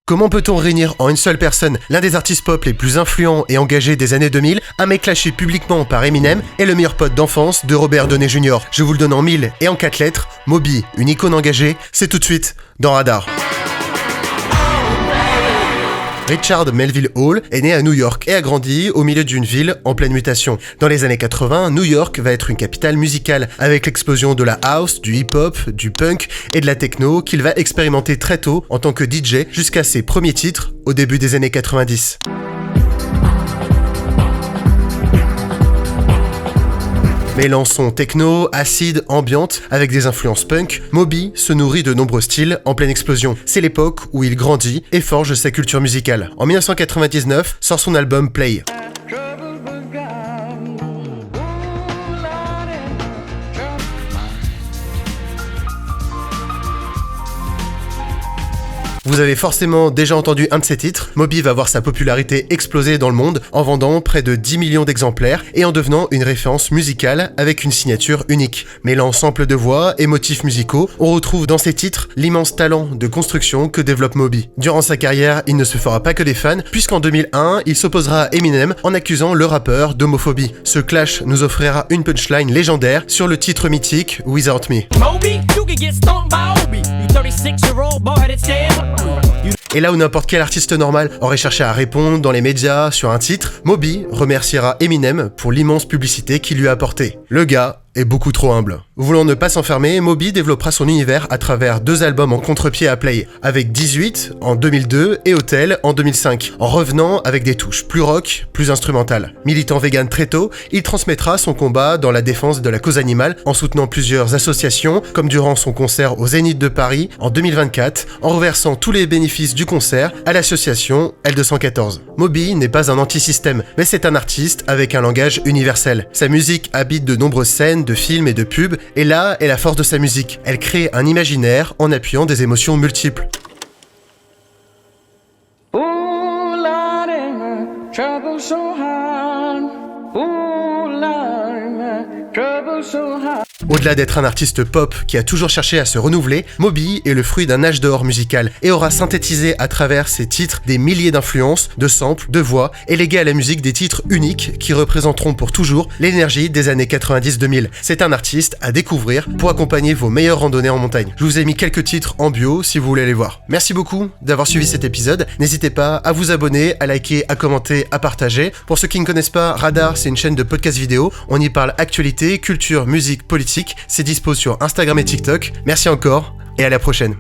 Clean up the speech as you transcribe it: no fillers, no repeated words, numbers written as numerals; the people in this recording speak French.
Comment peut-on réunir en une seule personne l'un des artistes pop les plus influents et engagés des années 2000, un mec lâché publiquement par Eminem et le meilleur pote d'enfance de Robert Downey Jr. Je vous le donne en 1000 et en 4 lettres, Moby, une icône engagée, c'est tout de suite dans Radar. Richard Melville Hall est né à New York et a grandi au milieu d'une ville en pleine mutation. Dans les années 80, New York va être une capitale musicale, avec l'explosion de la house, du hip-hop, du punk et de la techno qu'il va expérimenter très tôt en tant que DJ jusqu'à ses premiers titres au début des années 90. Mêlant son techno, acide, ambiante, avec des influences punk, Moby se nourrit de nombreux styles en pleine explosion. C'est l'époque où il grandit et forge sa culture musicale. En 1999, sort son album Play. Vous avez forcément déjà entendu un de ses titres. Moby va voir sa popularité exploser dans le monde en vendant près de 10 millions d'exemplaires et en devenant une référence musicale avec une signature unique. Mêlant samples de voix et motifs musicaux, on retrouve dans ses titres l'immense talent de construction que développe Moby. Durant sa carrière, il ne se fera pas que des fans, puisqu'en 2001, il s'opposera à Eminem en accusant le rappeur d'homophobie. Ce clash nous offrira une punchline légendaire sur le titre mythique Without Me. Moby, you can get stomped by Obi. You 36-year-old boy headed stare. Et là où n'importe quel artiste normal aurait cherché à répondre dans les médias sur un titre, Moby remerciera Eminem pour l'immense publicité qu'il lui a apportée. Le gars est beaucoup trop humble. Voulant ne pas s'enfermer, Moby développera son univers à travers 2 albums en contre-pied à Play, avec 18 en 2002 et Hotel en 2005, en revenant avec des touches plus rock, plus instrumentales. Militant vegan très tôt, il transmettra son combat dans la défense de la cause animale en soutenant plusieurs associations, comme durant son concert au Zénith de Paris en 2024, en reversant tous les bénéfices du concert à l'association L214. Moby n'est pas un anti-système, mais c'est un artiste avec un langage universel. Sa musique habite de nombreuses scènes, de films et de pubs, et là est la force de sa musique. Elle crée un imaginaire en appuyant des émotions multiples. Au-delà d'être un artiste pop qui a toujours cherché à se renouveler, Moby est le fruit d'un âge d'or musical et aura synthétisé à travers ses titres des milliers d'influences, de samples, de voix et légué à la musique des titres uniques qui représenteront pour toujours l'énergie des années 90-2000. C'est un artiste à découvrir pour accompagner vos meilleures randonnées en montagne. Je vous ai mis quelques titres en bio si vous voulez les voir. Merci beaucoup d'avoir suivi cet épisode. N'hésitez pas à vous abonner, à liker, à commenter, à partager. Pour ceux qui ne connaissent pas, Radar, c'est une chaîne de podcast vidéo. On y parle actualité, culture, musique, politique. C'est dispo sur Instagram et TikTok. Merci encore et à la prochaine.